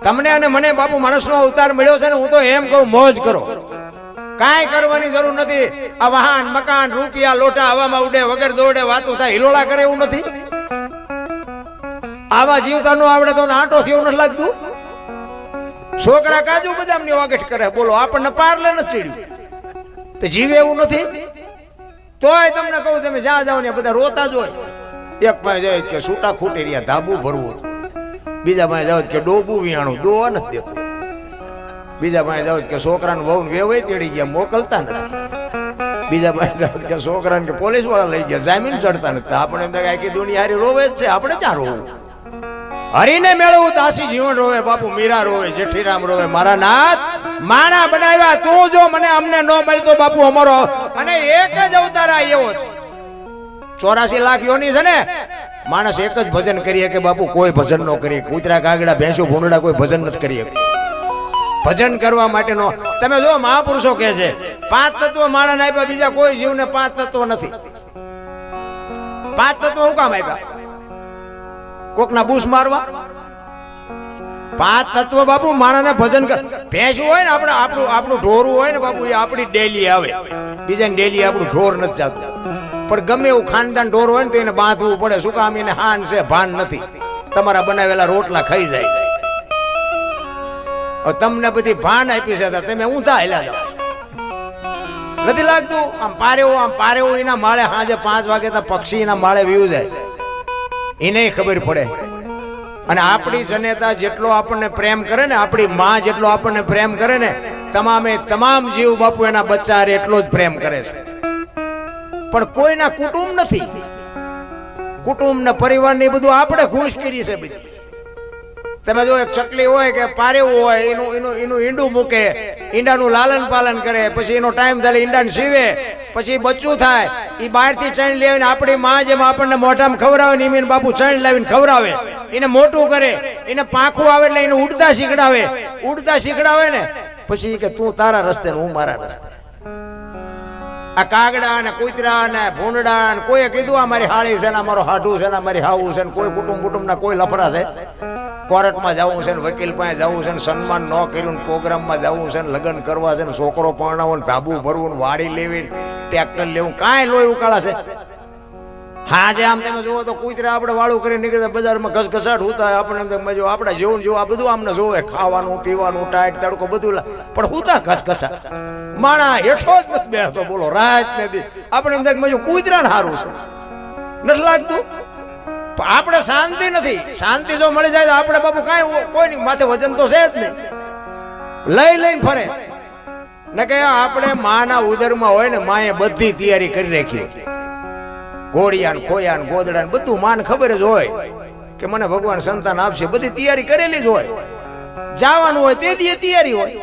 તમને અને મને બાપુ માણસનો અવતાર મળ્યો છે ને, હું તો એમ કહું મોજ કરો, કાંઈ કરવાની જરૂર નથી. આ વાહન મકાન રૂપિયા લોટા હવામાં ઉડે, વગર દોડે વાતું થાય, હિલોળા કરે એવું નથી. આવા જીવતા નો આવડે તો આંટો થયો નથી લાગતું. છોકરા કાજુ બદામ ની વાગઠ કરે, બોલો આપણને પારલે નથી ચડ્યું તો જીવે એવું નથી. તોય તમને કહું, તમે જ્યાં જાઓ ને બધા રોતા જ હોય. એક પાસે જાય કે છૂટા ખૂટી રહ્યા ધાબુ ભરવું, બીજા પાસે જાવ કે ડોબું વિયાણું દોવા નથી દેતું, બીજા પાસે જાવ કે છોકરાને વહુ વેવાય તેડી ગયા મોકલતા નથી, બીજા પાસે જાવ કે છોકરાને કે પોલીસ વાળા લઈ ગયા જામીન ચડતા નથી. આપણે એમ આખી દુનિયા હારી રોવે જ છે, આપણે ક્યાં રોવું? હરીને મેળવું દાસી જીવન રોવે, બાપુ મીરા રોવે, જેઠીરામ રોવે. મારા નાથ માણા બનાવ્યા તું જો મને અમને ન મળતો બાપુ અમારો, અને એક જ અવતાર એવો છે. 84 લાખ યોની છે ને, માણસ એક જ ભજન કરીએ કે બાપુ કોઈ ભજન ન કરીએ. કૂતરા કાગડા ભેંસો ભૂંડડા કોઈ ભજન નથી કરીએ. ભજન કરવા માટેનો તમે જો મહાપુરુષો કહે છે 5 તત્વ માણસને આપ્યા, બીજા કોઈ જીવને 5 તત્વ નથી. 5 તત્વ હું કામ આપ્યા? કોકના બૂસ મારવા? 5 તત્વ બાપુ માણસને ભજન કર. ભેંસું હોય ને આપણું ઢોરું હોય ને બાપુ, એ આપણી ડેલી આવે, બીજાને ડેલી આપણું ઢોર નથી જાતું. પણ ગમે એવું ખાનદાન ઢોર હોય ને તો એને બાંધવું પડે. શું કામ? એને હાન છે, ભાન નથી. તમારા બનાવેલા રોટલા ખાઈ જાય. તમને બધી ભાન આપી છે, તમે ઊંધા હેલા જાઓ. નથી લાગતું? આમ પારેવું એના માળે સાંજે 5 વાગે તો પક્ષી એના માળે વીવું જાય, એને ખબર પડે. અને આપણી જનેતા જેટલો આપણને પ્રેમ કરે ને, આપણી માં જેટલો આપણને પ્રેમ કરે ને, તમામ જીવ બાપુ એના બચ્ચા એટલો જ પ્રેમ કરે છે. પણ કોઈના કુટુંબ નથી. કુટુંબ ને પરિવાર ને બધું આપણે ખુશ કરી છે બધી. તમે જો એક ચકલી હોય કે પારેવું હોય, એનું ઈંડું મૂકે, ઈંડાનું લાલન પાલન કરે, પછી એનો ટાઈમ થાય ઈંડાને સીવે, પછી બચ્ચું થાય, એ બહારથી ચણ લાવીને આપણી માં જેમ આપણને મોઢામાં ખવડાવે ને એમ બાપુ ચણ લાવીને ખવડાવે, એને મોટું કરે, એને પાંખું આવે એટલે એને ઉડતા શીખડાવે ને પછી કે તું તારા રસ્તે ને હું મારા રસ્તે. આ કાગડા ને કૂતરા ને ભૂંડડા ને કોઈએ કીધું આ મારી હાળી છે ને મારો હાડું છે ને મારી હાવું છે ને કોઈ કુટુંબ ના કોઈ લફરા છે? કોર્ટમાં જવું છે ને વકીલ પાસે જવું છે ને સન્માન ન કર્યું ને પ્રોગ્રામમાં જવું છે ને લગ્ન કરવા છે ને છોકરો પરણાવો ને ધાબુ ભરવું ને વાડી લેવી ટ્રેક્ટર લેવું, કાંઈ લોહી ઉકાળા છે? હા જે આમ તમે જુઓ તો કૂતરા આપણે વાળું કરીને નીકળે બજારમાં ઘસઘસાટ હોતા, આપણે એમ જો આપણે જેવું આ બધું આમને જોવે, ખાવાનું પીવાનું ટાઈટ તડકો બધું, પણ હોતા ઘસઘસાટ. માણા હેઠો જ નથી બેસતો, બોલો રાત નથી. આપણે એમ થાય કૂતરાને સારું છે, નથી લાગતું? આપણે શાંતિ નથી. શાંતિ જો મળી જાય તો આપણે બાપુ કાંઈ કોઈની માથે વજન તો છે જ નહીં, લઈને ફરે ને કે આપણે માના ઉદરમાં હોય ને માએ બધી તૈયારી કરી રાખી, ઘોડિયા ને ખોયા ને ગોદડા ને બધું માને ખબર જ હોય કે મને ભગવાન સંતાન આપશે, બધી તૈયારી કરેલી જ હોય. જવાનું હોય તે દી તૈયારી હોય,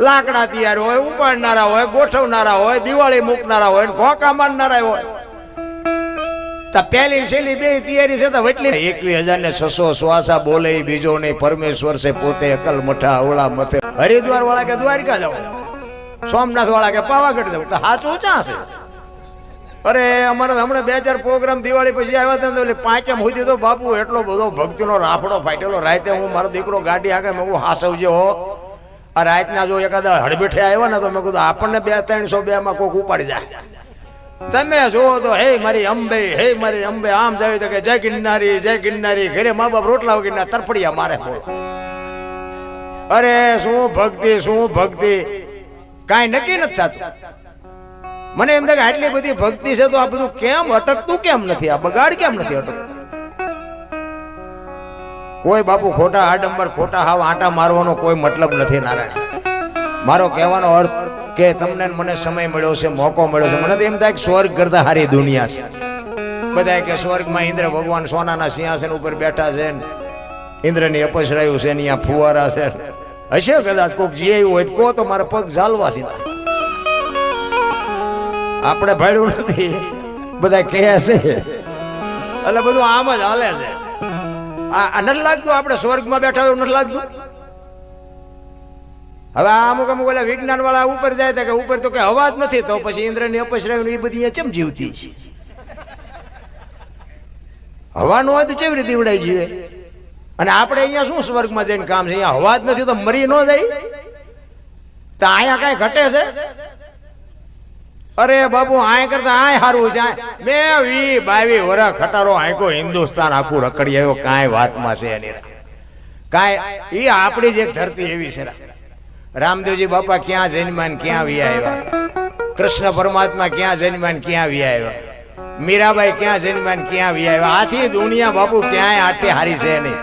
લાકડા તૈયાર હોય, ઉપાડનારા હોય, ગોઠવનારા હોય, દિવાળી મૂકનારા હોય, ઘોકા મારનારા હોય. પહેલી છેલ્લી બે તૈયારી છે તો એટલી 21,600 શ્વાસા બોલે બીજો નહીં, પરમેશ્વર છે પોતે અકલ મઠા અવળા મથે. હરિદ્વાર વાળા કે દ્વારિકા જાવ, સોમનાથ વાળા કે પાવાગઢ જાવ, તો સાચું ક્યાં છે? અરે અમારે હમણાં 2-4 પ્રોગ્રામ દિવાળી પછી આવ્યા હતા એટલે 5મ સુધી તો બાપુ એટલો બધો ભક્તિનો રાફડો ફાટેલો. રાતે હું મારો દીકરો ગાડી આગળ મેં હાસવજે હો. આ રાતના જો એકાદા હડબેઠે આવ્યા ને તો મેં કીધું આપણને 200-300 માં કોઈક ઉપાડી જાય. તમે જુઓ તો હે મારી અંબે આમ જાય તો કે જય ગિરનારી. ઘરે મા બાપ રોટલા વગરના તરફડિયા મારે. અરે શું ભક્તિ કાંઈ નક્કી નથી થતું. મને એમ થાય કે આટલી બધી ભક્તિ છે તો આ બધું કેમ અટકતું કેમ નથી? આ બગાડ કેમ નથી અટકતું? કોઈ બાપુ ખોટા આડંબર ખોટા હાવ આંટા મારવાનો કોઈ મતલબ નથી. નારાયણ મારો કહેવાનો અર્થ કે તમને મને સમય મળ્યો છે, મોકો મળ્યો છે. મને તો એમ થાય કે સ્વર્ગ કરતા સારી દુનિયા છે. બધા કે સ્વર્ગમાં ઇન્દ્ર ભગવાન સોનાના સિંહાસન ઉપર બેઠા છે, ઇન્દ્રની અપસરાયું છે, અહીંયા ફુવારા છે. હશે કદાચ કોઈક જીવ્યું હોય તો તો મારા પગ ઝાલવા સીધા. આપણે ભાડ્યું નથી, બધા કહે છે એટલે બધું આમ જ હાલે છે. આ નથી લાગતું આપણે સ્વર્ગમાં બેઠા હોય? નથી લાગતું? હવે અમુક ઓલા વિજ્ઞાન વાળા ઉપર જાય કે ઉપર તો કે હવા જ નથી, તો પછી ઇન્દ્રની અપસરાયું એ બધી ચમ જીવતી છે? હવાનું હોય તો કેવી રીતે ઉડાઈ જીવે? અને આપણે અહીંયા શું સ્વર્ગમાં જઈને કામ છે? અહીંયા હવા જ નથી તો મરી ન જાય તો અહીંયા કાંઈ ઘટે છે? અરે બાબુ આય કરતા આય સારું છે. મેં 20-22 વર્ષ ખટારો આંકો હિન્દુસ્તાન આખું રખડી આવ્યો, કાંઈ વાતમાં છે એની કાંઈ. એ આપણી જ એક ધરતી એવી છે. રામદેવજી બાપા ક્યાં જન્મ્યા ને ક્યાં વિયા આવ્યા, કૃષ્ણ પરમાત્મા ક્યાં જન્મ્યા ને ક્યાં વિયા આવ્યા, મીરાબાઈ ક્યાં જન્મ્યા ને ક્યાં વિયા આવ્યા. આથી દુનિયા બાપુ ક્યાંય આથી હારી છે નહીં.